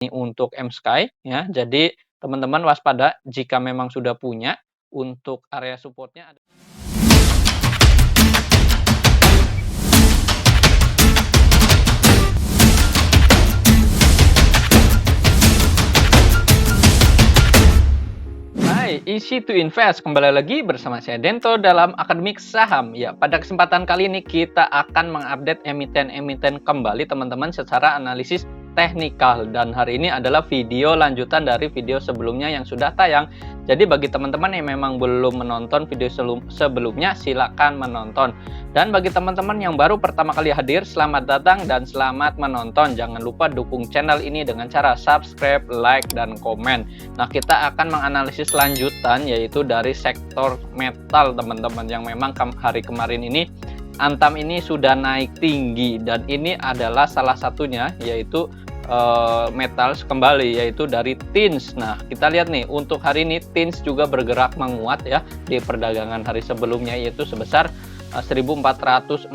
Ini untuk M-Sky ya. Jadi teman-teman waspada jika memang sudah punya untuk area supportnya ada. Hai, easy to invest. Kembali lagi bersama saya Dento dalam Akademik Saham. Ya, pada kesempatan kali ini kita akan mengupdate emiten-emiten kembali teman-teman secara analisis teknikal, dan hari ini adalah video lanjutan dari video sebelumnya yang sudah tayang. Jadi bagi teman-teman yang memang belum menonton video sebelumnya, silakan menonton. Dan bagi teman-teman yang baru pertama kali hadir, selamat datang dan selamat menonton. Jangan lupa dukung channel ini dengan cara subscribe, like, dan komen. Nah, kita akan menganalisis lanjutan yaitu dari sektor metal teman-teman, yang memang hari kemarin ini Antam ini sudah naik tinggi, dan ini adalah salah satunya yaitu metal kembali yaitu dari tins. Nah, kita lihat nih untuk hari ini tins juga bergerak menguat ya di perdagangan hari sebelumnya, yaitu sebesar 1440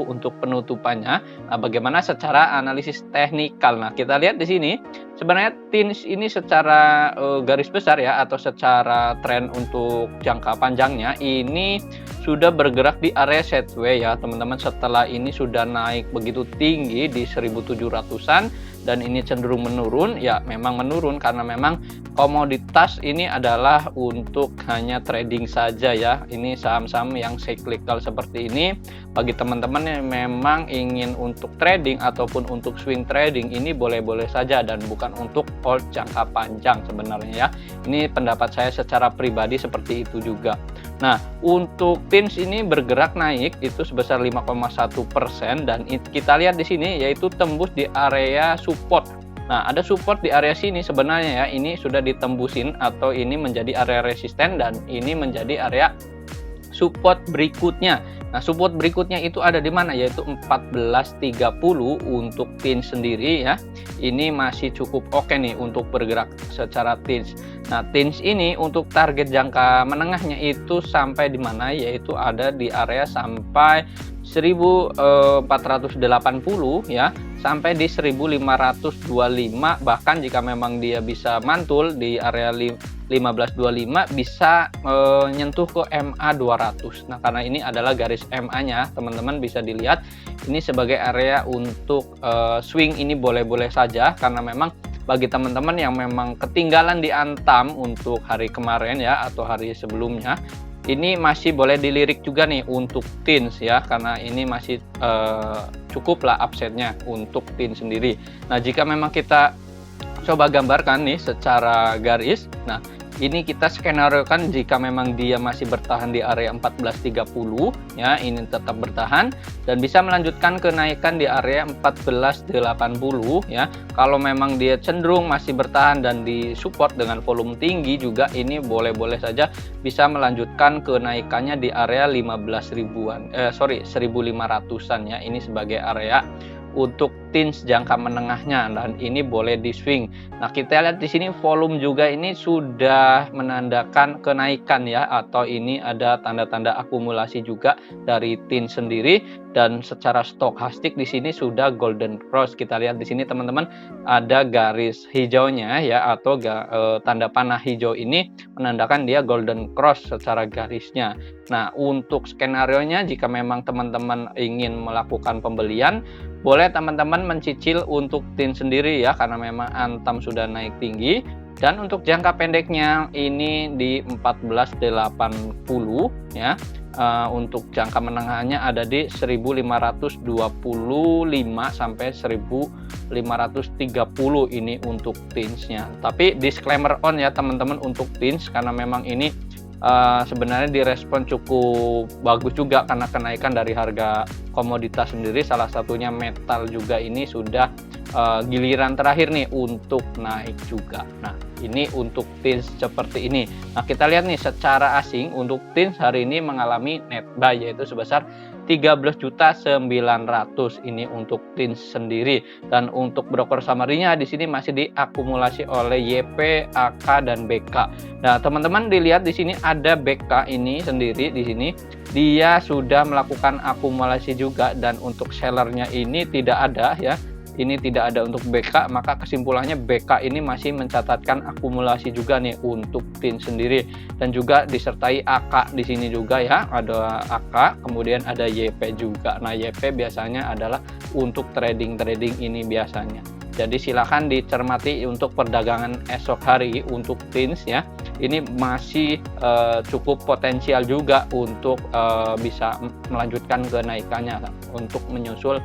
untuk penutupannya. Nah, bagaimana secara analisis teknikal? Nah, kita lihat di sini sebenarnya tins ini secara garis besar ya, atau secara tren untuk jangka panjangnya ini sudah bergerak di area sideways ya teman-teman. Setelah ini sudah naik begitu tinggi di 1700-an dan ini cenderung menurun ya, memang menurun karena memang komoditas ini adalah untuk hanya trading saja ya. Ini saham-saham yang cyclical seperti ini bagi teman-teman yang memang ingin untuk trading ataupun untuk swing trading, ini boleh-boleh saja dan bukan untuk hold jangka panjang sebenarnya ya. Ini pendapat saya secara pribadi seperti itu juga. Nah, untuk tins ini bergerak naik itu sebesar 5,1%, dan kita lihat di sini yaitu tembus di area support. Nah, ada support di area sini sebenarnya ya, ini sudah ditembusin atau ini menjadi area resisten dan ini menjadi area support berikutnya. Nah, support berikutnya itu ada di mana? Yaitu 1430 untuk tins sendiri ya. Ini masih cukup oke nih untuk bergerak secara tins. Nah, tins ini untuk target jangka menengahnya itu sampai di mana? Yaitu ada di area sampai 1480 ya, sampai di 1525, bahkan jika memang dia bisa mantul di area 1525 bisa menyentuh ke MA 200. Nah, karena ini adalah garis MA-nya, teman-teman bisa dilihat ini sebagai area untuk swing, ini boleh-boleh saja karena memang bagi teman-teman yang memang ketinggalan di Antam untuk hari kemarin ya atau hari sebelumnya, ini masih boleh dilirik juga nih untuk tins ya, karena ini masih cukup lah upsetnya untuk tins sendiri. Nah, jika memang kita coba gambarkan nih secara garis, nah ini kita skenario kan jika memang dia masih bertahan di area 1430 ya, ini tetap bertahan dan bisa melanjutkan kenaikan di area 1480 ya. Kalau memang dia cenderung masih bertahan dan di support dengan volume tinggi juga, ini boleh-boleh saja bisa melanjutkan kenaikannya di area 15 ribuan 1500-an ya. Ini sebagai area untuk tins jangka menengahnya dan ini boleh di swing. Nah, kita lihat di sini volume juga ini sudah menandakan kenaikan ya, atau ini ada tanda-tanda akumulasi juga dari tins sendiri, dan secara stokastik di sini sudah golden cross. Kita lihat di sini teman-teman ada garis hijaunya ya, atau tanda panah hijau ini menandakan dia golden cross secara garisnya. Nah, untuk skenario-nya jika memang teman-teman ingin melakukan pembelian, boleh teman-teman mencicil untuk tins sendiri ya, karena memang Antam sudah naik tinggi. Dan untuk jangka pendeknya ini di 1480 ya. Untuk jangka menengahnya ada di 1525 sampai 1530 ini untuk tinsnya. Tapi disclaimer on ya teman-teman untuk tins, karena memang ini sebenarnya direspon cukup bagus juga karena kenaikan dari harga komoditas sendiri, salah satunya metal juga ini sudah giliran terakhir nih untuk naik juga. Nah, ini untuk tins seperti ini. Nah, kita lihat nih secara asing untuk tins hari ini mengalami net buy yaitu sebesar 13.900.000 ini untuk tins sendiri. Dan untuk broker summary-nya di sini masih diakumulasi oleh YP, AK, dan BK. Nah, teman-teman dilihat di sini ada BK ini sendiri di sini. Dia sudah melakukan akumulasi juga, dan untuk sellernya ini tidak ada ya. ini tidak ada untuk BK, maka kesimpulannya BK ini masih mencatatkan akumulasi juga nih untuk TINS sendiri, dan juga disertai AK di sini juga ya, ada AK, kemudian ada YP juga. Nah, YP biasanya adalah untuk trading ini biasanya. Jadi silakan dicermati untuk perdagangan esok hari untuk TINS ya. Ini masih cukup potensial juga untuk bisa melanjutkan kenaikannya untuk menyusul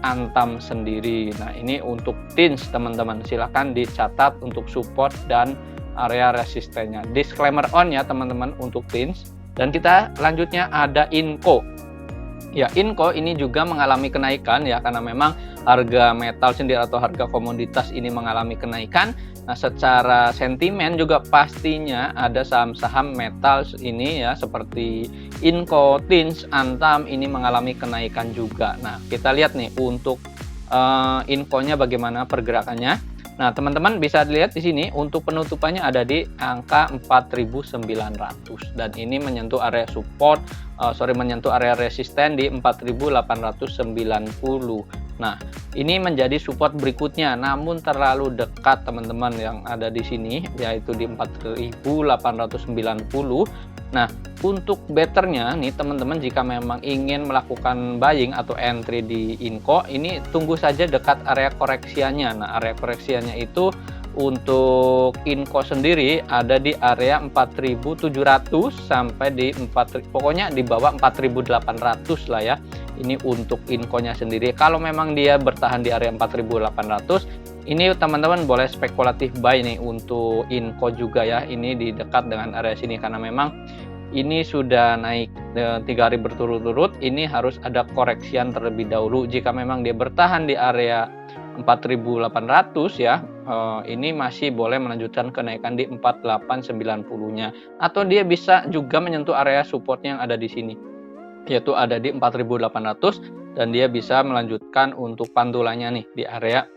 Antam sendiri. Nah, ini untuk TINS teman-teman, silakan dicatat untuk support dan area resistennya. Disclaimer on ya teman-teman untuk TINS. Dan kita lanjutnya ada INCO. Ya, INCO ini juga mengalami kenaikan ya, karena memang harga metal sendiri atau harga komoditas ini mengalami kenaikan. Nah, secara sentimen juga pastinya ada saham-saham metal ini ya, seperti INCO, TINS, Antam ini mengalami kenaikan juga. Nah, kita lihat nih untuk INCO-nya bagaimana pergerakannya. Nah, teman-teman bisa dilihat di sini untuk penutupannya ada di angka 4.900 dan ini menyentuh area support, menyentuh area resisten di 4.890. Nah, ini menjadi support berikutnya, namun terlalu dekat teman-teman yang ada di sini, yaitu di 4.890. Nah, untuk betternya nih teman-teman, jika memang ingin melakukan buying atau entry di INCO, ini tunggu saja dekat area koreksiannya. Nah, area koreksiannya itu untuk INCO sendiri ada di area 4.700 sampai di pokoknya di bawah 4.800 lah ya. Ini untuk INCO-nya sendiri. Kalau memang dia bertahan di area 4.800, ini teman-teman boleh spekulatif buy nih untuk INCO juga ya. Ini di dekat dengan area sini karena memang ini sudah naik 3 hari berturut-turut. Ini harus ada koreksian terlebih dahulu. Jika memang dia bertahan di area 4.800 ya, ini masih boleh melanjutkan kenaikan di 4.890-nya, atau dia bisa juga menyentuh area support yang ada di sini, yaitu ada di 4.800, dan dia bisa melanjutkan untuk pantulannya nih di area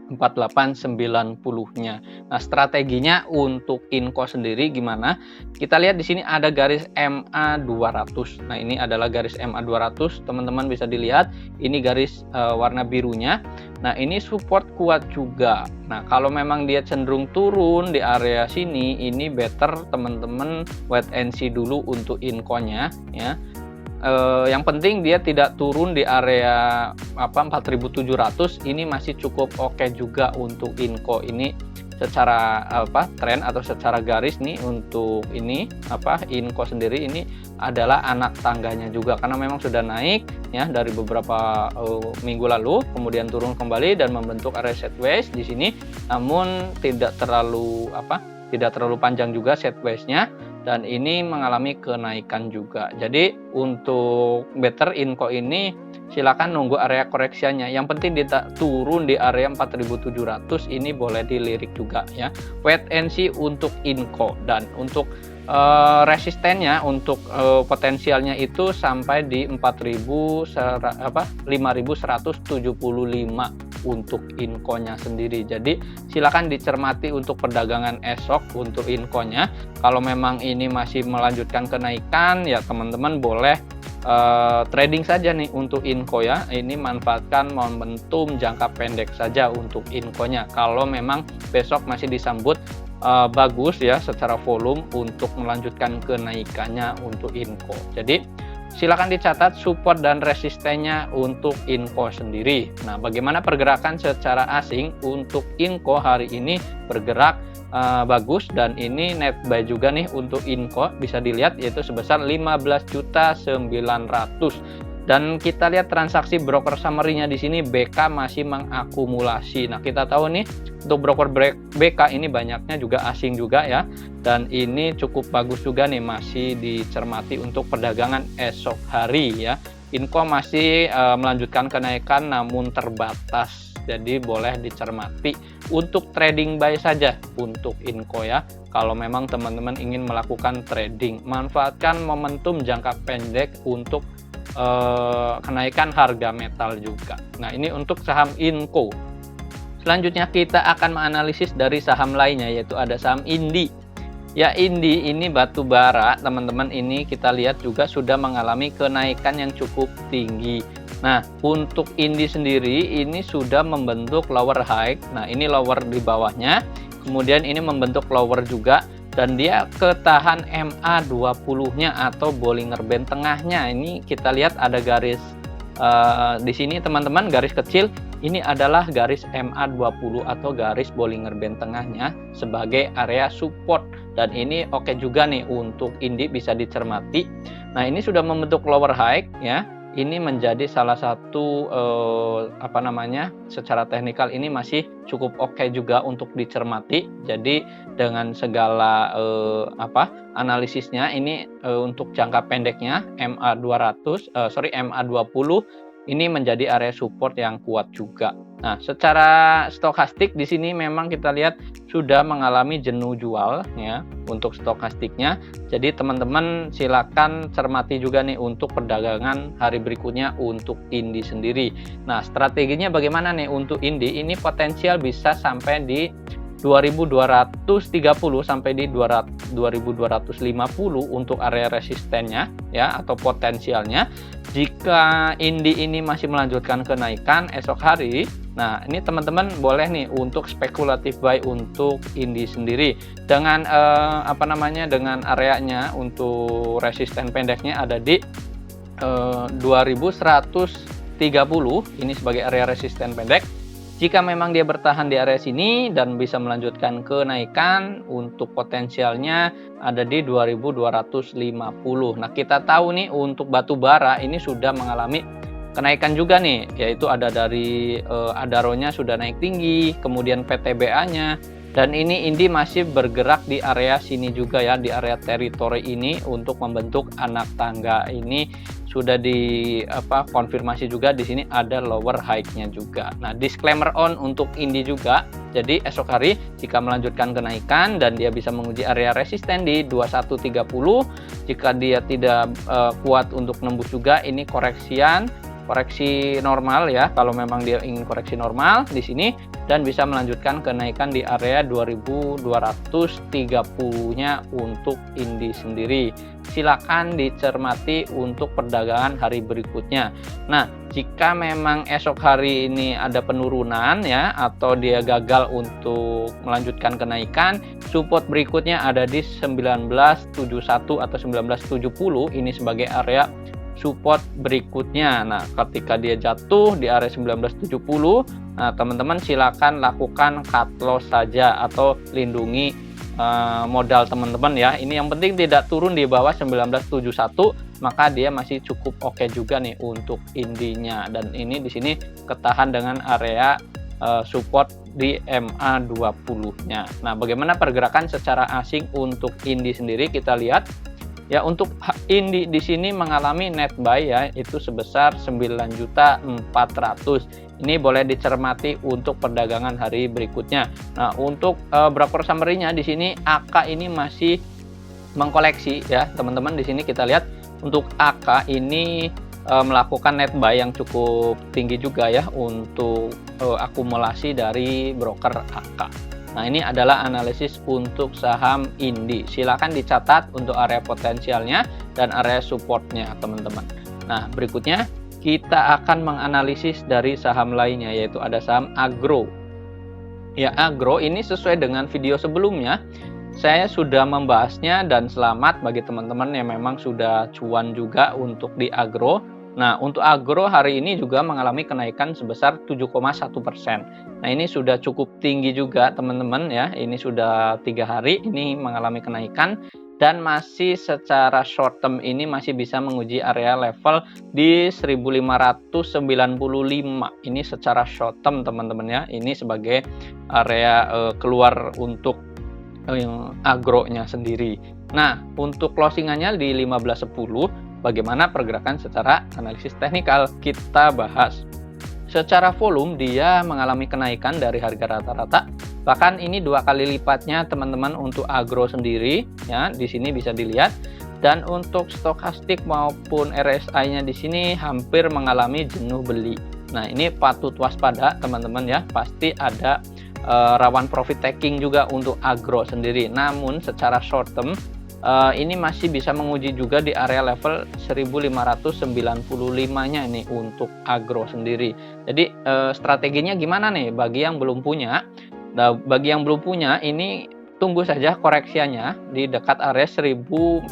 4.890-nya. Nah, strateginya untuk INCO sendiri gimana? Kita lihat di sini ada garis MA 200. Nah, ini adalah garis MA 200. Teman-teman bisa dilihat, ini garis warna birunya. Nah, ini support kuat juga. Nah, kalau memang dia cenderung turun di area sini, ini better teman-teman wait and see dulu untuk INCO-nya ya. Yang penting dia tidak turun di area 4.700. Ini masih cukup oke juga untuk INCO ini secara tren atau secara garis nih. Untuk ini INCO sendiri ini adalah anak tangganya juga, karena memang sudah naik ya dari beberapa minggu lalu, kemudian turun kembali dan membentuk area sideways di sini, namun tidak terlalu panjang juga sideways-nya, dan ini mengalami kenaikan juga. Jadi untuk better INCO ini silakan nunggu area koreksiannya. Yang penting dia turun di area 4.700, ini boleh dilirik juga ya. Wait and see untuk INCO. Dan untuk resistennya, untuk potensialnya itu sampai di 5.175 untuk INCO-nya sendiri. Jadi silakan dicermati untuk perdagangan esok untuk INCO-nya. Kalau memang ini masih melanjutkan kenaikan ya, teman-teman boleh trading saja nih untuk INCO ya. Ini manfaatkan momentum jangka pendek saja untuk INCO-nya. Kalau memang besok masih disambut bagus ya secara volume untuk melanjutkan kenaikannya untuk INCO. Jadi silakan dicatat support dan resistennya untuk INCO sendiri. Nah, bagaimana pergerakan secara asing untuk INCO hari ini? Bergerak bagus, dan ini net buy juga nih untuk INCO bisa dilihat, yaitu sebesar 15.900. Dan kita lihat transaksi broker summary-nya di sini, BK masih mengakumulasi. Nah, kita tahu nih untuk broker BK ini banyaknya juga asing juga ya. Dan ini cukup bagus juga nih, masih dicermati untuk perdagangan esok hari ya. INCO masih melanjutkan kenaikan namun terbatas. Jadi boleh dicermati untuk trading buy saja untuk INCO ya. Kalau memang teman-teman ingin melakukan trading, manfaatkan momentum jangka pendek untuk kenaikan harga metal juga. Nah, ini untuk saham INCO. Selanjutnya kita akan menganalisis dari saham lainnya, yaitu ada saham INDI. Ya, INDI ini batu bara teman-teman, ini kita lihat juga sudah mengalami kenaikan yang cukup tinggi. Nah, untuk Indi sendiri ini sudah membentuk lower high. Nah, ini lower di bawahnya, kemudian ini membentuk lower juga, dan dia ketahan MA20-nya atau Bollinger Band tengahnya. Ini kita lihat ada garis di sini teman-teman, garis kecil ini adalah garis MA20 atau garis Bollinger Band tengahnya sebagai area support, dan ini oke juga nih untuk Indi bisa dicermati. Nah, ini sudah membentuk lower high ya. Ini menjadi salah satu secara teknikal ini masih cukup oke juga untuk dicermati. Jadi dengan segala analisisnya ini untuk jangka pendeknya MA20 ini menjadi area support yang kuat juga. Nah, secara stokastik di sini memang kita lihat sudah mengalami jenuh jual ya untuk stokastiknya. Jadi teman-teman silakan cermati juga nih untuk perdagangan hari berikutnya untuk Indi sendiri. Nah, strateginya bagaimana nih untuk Indi? Ini potensial bisa sampai di 2230 sampai di 2250 untuk area resistennya ya, atau potensialnya. Jika Indi ini masih melanjutkan kenaikan esok hari, nah ini teman-teman boleh nih untuk spekulatif buy untuk Indi sendiri dengan dengan areanya untuk resisten pendeknya ada di 2130 ini sebagai area resisten pendek. Jika memang dia bertahan di area sini dan bisa melanjutkan kenaikan, untuk potensialnya ada di 2250. Nah, kita tahu nih untuk batu bara ini sudah mengalami kenaikan juga nih, yaitu ada dari Adaro-nya sudah naik tinggi, kemudian PTBA-nya, dan ini Indi masih bergerak di area sini juga ya, di area teritori ini untuk membentuk anak tangga. Ini sudah konfirmasi juga di sini ada lower high-nya juga. Nah, disclaimer on untuk Indi juga. Jadi esok hari jika melanjutkan kenaikan dan dia bisa menguji area resisten di 2130, jika dia tidak kuat untuk nembus juga, ini koreksi normal ya, kalau memang dia ingin koreksi normal di sini, dan bisa melanjutkan kenaikan di area 2230-nya untuk Indi sendiri. Silakan dicermati untuk perdagangan hari berikutnya. Nah, jika memang esok hari ini ada penurunan ya, atau dia gagal untuk melanjutkan kenaikan, support berikutnya ada di 1971 atau 1970, ini sebagai area support berikutnya. Nah, ketika dia jatuh di area 1970, nah teman-teman silakan lakukan cut loss saja atau lindungi modal teman-teman ya. Ini yang penting tidak turun di bawah 1971, maka dia masih cukup oke juga nih untuk Indinya. Dan ini di sini ketahan dengan area support di MA20-nya. Nah, bagaimana pergerakan secara asing untuk Indi sendiri kita lihat. Ya, untuk Indi di sini mengalami net buy ya, itu sebesar 9.400.000. Ini boleh dicermati untuk perdagangan hari berikutnya. Nah, untuk broker summary-nya di sini AK ini masih mengkoleksi ya, teman-teman. Di sini kita lihat untuk AK ini melakukan net buy yang cukup tinggi juga ya untuk akumulasi dari broker AK. Nah, ini adalah analisis untuk saham Indi. Silakan dicatat untuk area potensialnya dan area supportnya, teman-teman. Nah, berikutnya kita akan menganalisis dari saham lainnya, yaitu ada saham Agro. Ya, Agro ini sesuai dengan video sebelumnya. Saya sudah membahasnya, dan selamat bagi teman-teman yang memang sudah cuan juga untuk di Agro. Nah, untuk Agro hari ini juga mengalami kenaikan sebesar 7,1%. Nah, ini sudah cukup tinggi juga teman-teman ya. Ini sudah 3 hari ini mengalami kenaikan, dan masih secara short term ini masih bisa menguji area level di 1595. Ini secara short term teman-teman ya. Ini sebagai area keluar untuk Agro-nya sendiri. Nah, untuk closingannya di 15.10, bagaimana pergerakan secara analisis teknikal kita bahas. Secara volume dia mengalami kenaikan dari harga rata-rata, bahkan ini 2 kali lipatnya teman-teman untuk Agro sendiri ya, di sini bisa dilihat. Dan untuk stokastik maupun RSI-nya di sini hampir mengalami jenuh beli. Nah, ini patut waspada teman-teman ya, pasti ada rawan profit taking juga untuk Agro sendiri. Namun secara short term ini masih bisa menguji juga di area level 1595-nya ini untuk agro sendiri. Jadi strateginya gimana nih bagi yang belum punya? Nah, bagi yang belum punya ini tunggu saja koreksiannya di dekat area 1475.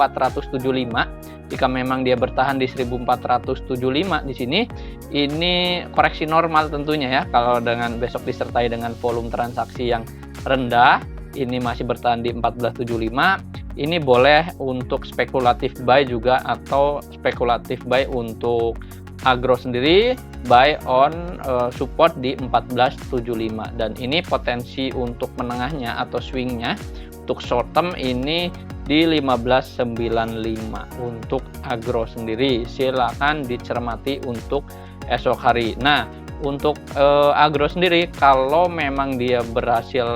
Jika memang dia bertahan di 1475 di sini, ini koreksi normal tentunya ya. Kalau dengan besok disertai dengan volume transaksi yang rendah, ini masih bertahan di 1475. Ini boleh untuk spekulatif buy juga atau spekulatif buy untuk agro sendiri, buy on support di 1475, dan ini potensi untuk menengahnya atau swingnya untuk short term ini di 1595 untuk agro sendiri. Silakan dicermati untuk esok hari. Nah, untuk agro sendiri kalau memang dia berhasil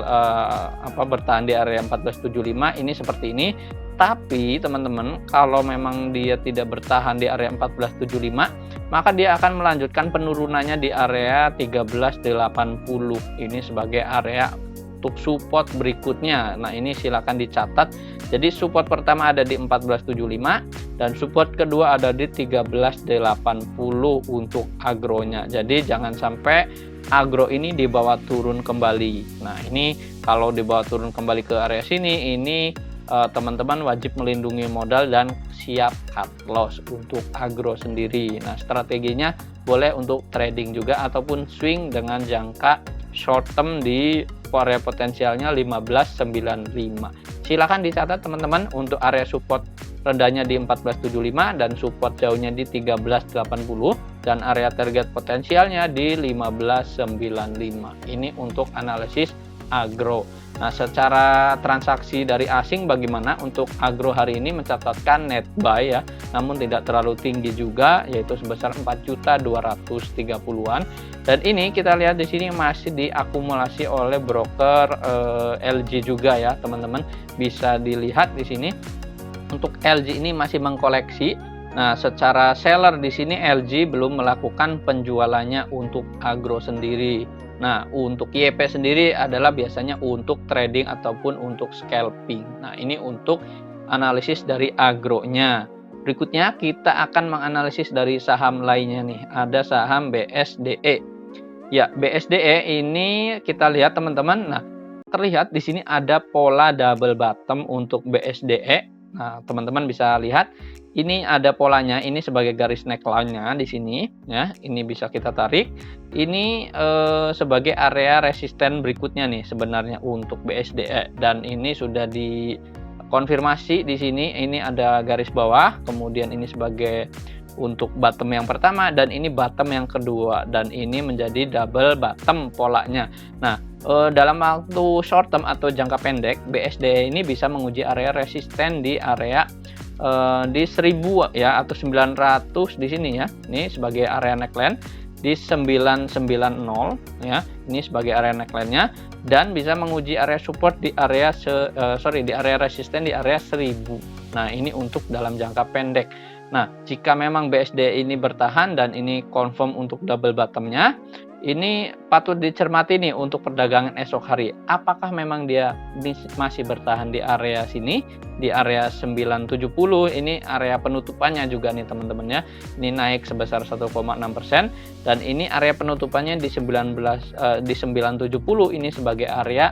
bertahan di area 1475 ini seperti ini. Tapi teman-teman, kalau memang dia tidak bertahan di area 1475, maka dia akan melanjutkan penurunannya di area 1380 ini sebagai area untuk support berikutnya. Nah, ini silakan dicatat. Jadi support pertama ada di 1475 dan support kedua ada di 1380 untuk agronya. Jadi jangan sampai agro ini dibawa turun kembali. Nah, ini kalau dibawa turun kembali ke area sini, ini teman-teman wajib melindungi modal dan siap cut loss untuk agro sendiri. Nah, strateginya boleh untuk trading juga ataupun swing dengan jangka short term di area potensialnya 1595. Silakan dicatat teman-teman untuk area support rendahnya di 1475 dan support jauhnya di 1380 dan area target potensialnya di 1595. Ini untuk analisis agro. Nah, secara transaksi dari asing bagaimana untuk agro hari ini mencatatkan net buy ya, namun tidak terlalu tinggi juga, yaitu sebesar 4.230.000-an. Dan ini kita lihat di sini masih diakumulasi oleh broker LG juga ya, teman-teman. Bisa dilihat di sini untuk LG ini masih mengkoleksi. Nah, secara seller di sini LG belum melakukan penjualannya untuk agro sendiri. Nah, untuk YP sendiri adalah biasanya untuk trading ataupun untuk scalping. Nah, ini untuk analisis dari agronya. Berikutnya kita akan menganalisis dari saham lainnya nih. Ada saham BSDE. Ya, BSDE ini kita lihat teman-teman. Nah, terlihat di sini ada pola double bottom untuk BSDE. Nah, teman-teman bisa lihat ini ada polanya, ini sebagai garis neckline-nya di sini ya. Ini bisa kita tarik. Ini sebagai area resisten berikutnya nih sebenarnya untuk BSDE, dan ini sudah dikonfirmasi di sini. Ini ada garis bawah, kemudian ini sebagai untuk bottom yang pertama dan ini bottom yang kedua, dan ini menjadi double bottom polanya. Nah, dalam waktu short term atau jangka pendek, BSD ini bisa menguji area resisten di area di 1000 ya atau 900 di sini ya. Ini sebagai area neckline di 990 ya. Ini sebagai area neckline-nya, dan bisa menguji area support di area di area resisten di area 1000. Nah, ini untuk dalam jangka pendek. Nah, jika memang BSD ini bertahan dan ini confirm untuk double bottom-nya, ini patut dicermati nih untuk perdagangan esok hari. Apakah memang dia masih bertahan di area sini, di area 970, ini area penutupannya juga nih teman-teman ya. Ini naik sebesar 1,6%, dan ini area penutupannya di 970 ini sebagai area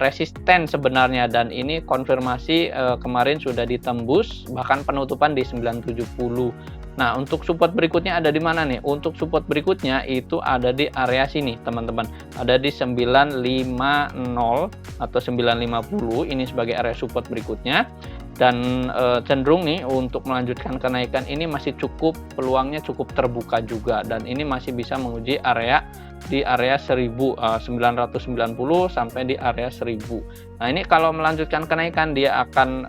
resisten sebenarnya, dan ini konfirmasi kemarin sudah ditembus bahkan penutupan di 970. Nah, untuk support berikutnya ada di mana nih? Untuk support berikutnya itu ada di area sini teman-teman, ada di 950 atau 950, ini sebagai area support berikutnya. Dan cenderung nih untuk melanjutkan kenaikan ini masih cukup, peluangnya cukup terbuka juga, dan ini masih bisa menguji area di area 1990 sampai di area 1000. Nah, ini kalau melanjutkan kenaikan dia akan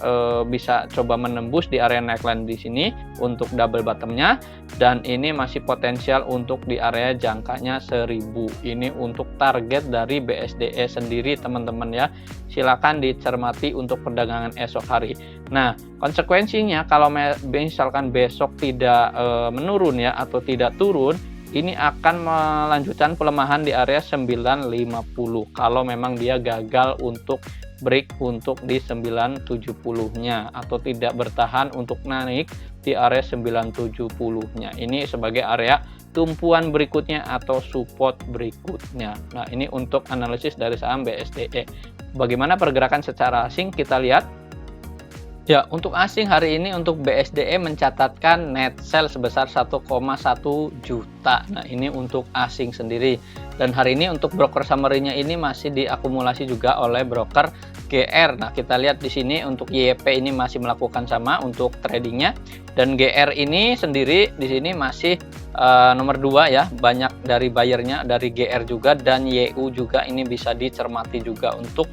bisa coba menembus di area neckline di sini untuk double bottomnya, dan ini masih potensial untuk di area jangkanya 1000. Ini untuk target dari BSDE sendiri teman-teman ya. Silakan dicermati untuk perdagangan esok hari. Nah, konsekuensinya kalau misalkan besok tidak menurun ya atau tidak turun, ini akan melanjutkan pelemahan di area 950 kalau memang dia gagal untuk break untuk di 970-nya atau tidak bertahan untuk naik di area 970-nya. Ini sebagai area tumpuan berikutnya atau support berikutnya. Nah, ini untuk analisis dari saham BSDE. Bagaimana pergerakan secara asing kita lihat. Ya, untuk asing hari ini untuk BSDE mencatatkan net sell sebesar 1,1 juta. Nah, ini untuk asing sendiri. Dan hari ini untuk broker summary-nya ini masih diakumulasi juga oleh broker GR. Nah, kita lihat di sini untuk YP ini masih melakukan sama untuk tradingnya. Dan GR ini sendiri di sini masih nomor 2 ya. Banyak dari buyernya dari GR juga, dan YU juga ini bisa dicermati juga untuk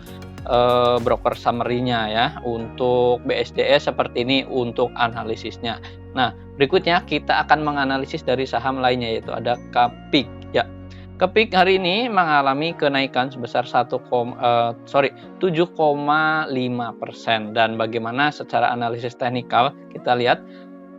broker summary-nya ya. Untuk BSDE seperti ini untuk analisisnya. Nah, berikutnya kita akan menganalisis dari saham lainnya, yaitu ada KPIK ya. KPIK hari ini mengalami kenaikan sebesar 7,5%. Dan bagaimana secara analisis teknikal kita lihat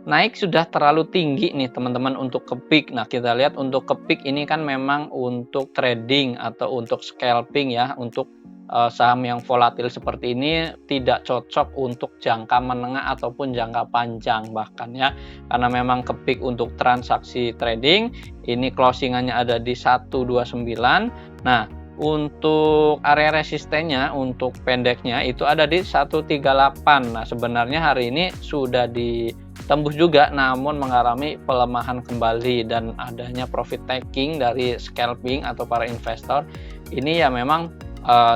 naik sudah terlalu tinggi nih teman-teman untuk KPIK. Nah, kita lihat untuk KPIK ini kan memang untuk trading atau untuk scalping ya. Untuk saham yang volatil seperti ini tidak cocok untuk jangka menengah ataupun jangka panjang bahkan ya, karena memang KPIK untuk transaksi trading ini closingannya ada di 129. Nah, untuk area resistennya untuk pendeknya itu ada di 138. Nah, sebenarnya hari ini sudah ditembus juga namun mengalami pelemahan kembali, dan adanya profit taking dari scalping atau para investor ini ya memang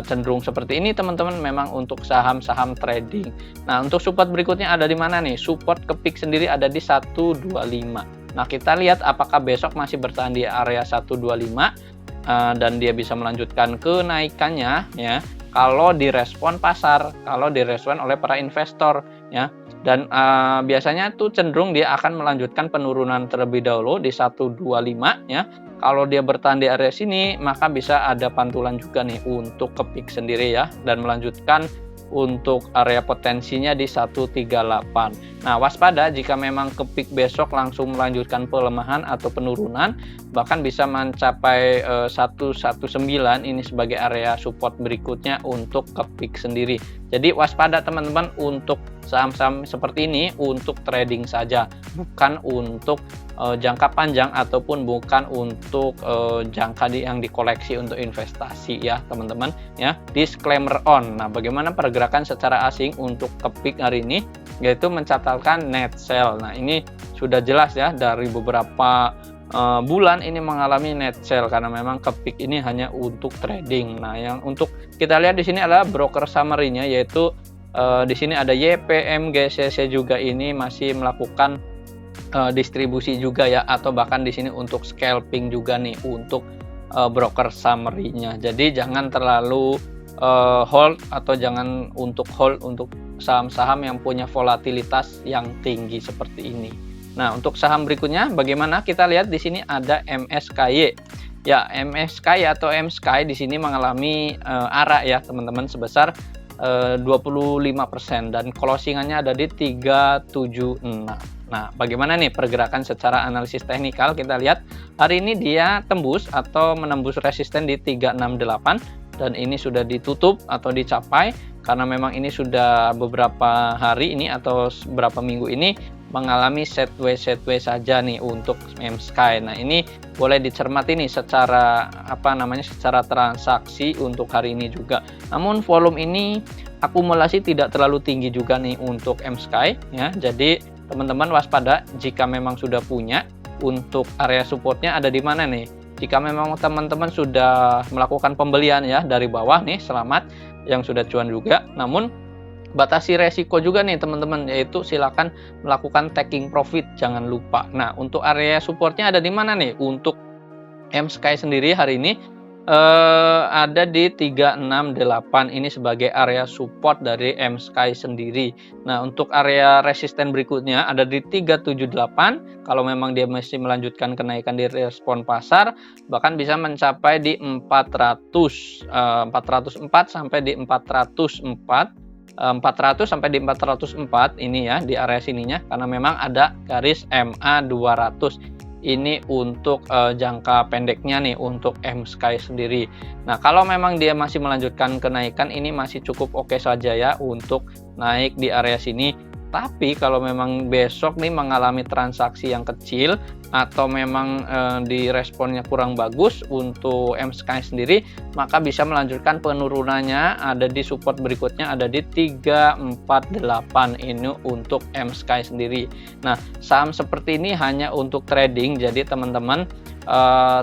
cenderung seperti ini teman-teman, memang untuk saham-saham trading. Nah, untuk support berikutnya ada di mana nih? Support KPIK sendiri ada di 125. Nah, kita lihat apakah besok masih bertahan di area 125 dan dia bisa melanjutkan kenaikannya ya. Kalau direspon pasar, kalau direspon oleh para investor ya. Dan biasanya tuh cenderung dia akan melanjutkan penurunan terlebih dahulu di 125 ya. Kalau dia bertahan di area sini, maka bisa ada pantulan juga nih untuk KPIK sendiri ya, dan melanjutkan untuk area potensinya di 138. Nah, waspada jika memang KPIK besok langsung melanjutkan pelemahan atau penurunan, bahkan bisa mencapai 119 ini sebagai area support berikutnya untuk KPIK sendiri. Jadi waspada teman-teman untuk saham-saham seperti ini untuk trading saja, bukan untuk jangka panjang ataupun bukan untuk jangka yang dikoleksi untuk investasi ya teman-teman ya. Disclaimer on. Nah, bagaimana pergerakan secara asing untuk KPIK hari ini, yaitu mencatatkan net sell. Nah, ini sudah jelas ya dari beberapa bulan ini mengalami net sell karena memang KPIK ini hanya untuk trading. Nah, yang untuk kita lihat di sini adalah broker summary-nya, yaitu di sini ada YPM GCC juga ini masih melakukan distribusi juga ya, atau bahkan di sini untuk scalping juga nih untuk broker summary-nya. Jadi jangan terlalu hold atau jangan untuk hold untuk saham-saham yang punya volatilitas yang tinggi seperti ini. Nah, untuk saham berikutnya bagaimana? Kita lihat di sini ada MSKY. Ya, MSKY atau MSKY di sini mengalami arah ya teman-teman sebesar 25% dan closingannya ada di 376. Nah, bagaimana nih pergerakan secara analisis teknikal? Kita lihat hari ini dia tembus atau menembus resisten di 368 dan ini sudah ditutup atau dicapai karena memang ini sudah beberapa hari ini atau beberapa minggu ini mengalami sideways saja nih untuk MSKY. Nah, ini boleh dicermati nih secara secara transaksi untuk hari ini juga. Namun volume ini akumulasi tidak terlalu tinggi juga nih untuk MSKY ya. Jadi teman-teman waspada jika memang sudah punya untuk area supportnya ada di mana nih. Jika memang teman-teman sudah melakukan pembelian ya dari bawah nih, selamat yang sudah cuan juga. Namun batasi resiko juga nih teman-teman, yaitu silakan melakukan taking profit, jangan lupa. Nah, untuk area supportnya ada di mana nih? Untuk MSKY sendiri hari ini ada di 368 ini sebagai area support dari MSKY sendiri. Nah, untuk area resisten berikutnya ada di 378. Kalau memang dia masih melanjutkan kenaikan di respon pasar, bahkan bisa mencapai di 404 sampai di 404. 400 sampai di 404 ini ya di area sininya, karena memang ada garis MA 200. ini untuk jangka pendeknya nih untuk MSky sendiri. Nah, kalau memang dia masih melanjutkan kenaikan, ini masih cukup oke saja ya untuk naik di area sini. Tapi kalau memang besok nih mengalami transaksi yang kecil atau memang di responnya kurang bagus untuk MSky sendiri, maka bisa melanjutkan penurunannya, ada di support berikutnya ada di 348 ini untuk MSky sendiri. Nah, saham seperti ini hanya untuk trading, jadi teman-teman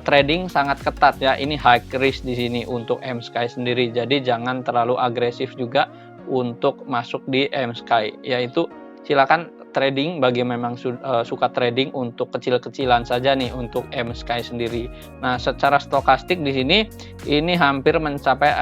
trading sangat ketat ya. Ini high risk di sini untuk MSky sendiri. Jadi jangan terlalu agresif juga untuk masuk di MSky, yaitu silakan trading bagi memang suka trading untuk kecil-kecilan saja nih untuk MSky sendiri. Nah, secara stokastik di sini ini hampir mencapai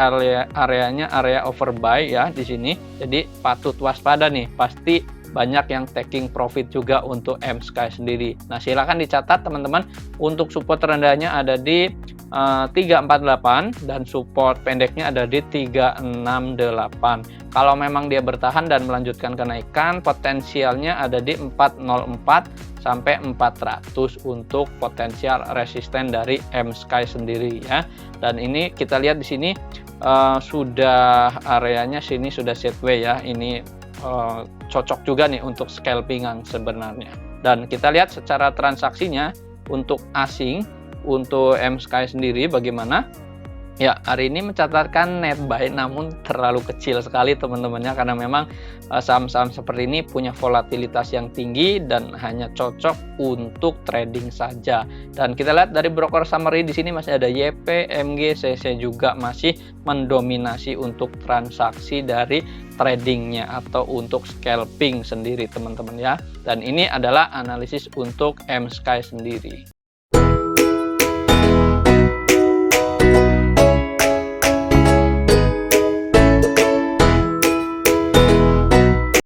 areanya area overbuy ya di sini. Jadi patut waspada nih, pasti banyak yang taking profit juga untuk MSky sendiri. Nah, silakan dicatat teman-teman, untuk support rendahnya ada di 348 dan support pendeknya ada di 368. Kalau memang dia bertahan dan melanjutkan kenaikan, potensialnya ada di 404 sampai 400 untuk potensial resisten dari MSky sendiri ya. Dan ini kita lihat di sini sudah areanya sini sudah sideways ya. Ini cocok juga nih untuk scalpingan sebenarnya. Dan kita lihat secara transaksinya untuk asing, untuk MSky sendiri bagaimana? Ya, hari ini mencatatkan net buy namun terlalu kecil sekali teman-temannya, karena memang saham-saham seperti ini punya volatilitas yang tinggi dan hanya cocok untuk trading saja. Dan kita lihat dari broker summary di sini masih ada YP, MG, CC juga masih mendominasi untuk transaksi dari tradingnya atau untuk scalping sendiri teman-teman ya. Dan ini adalah analisis untuk MSky sendiri.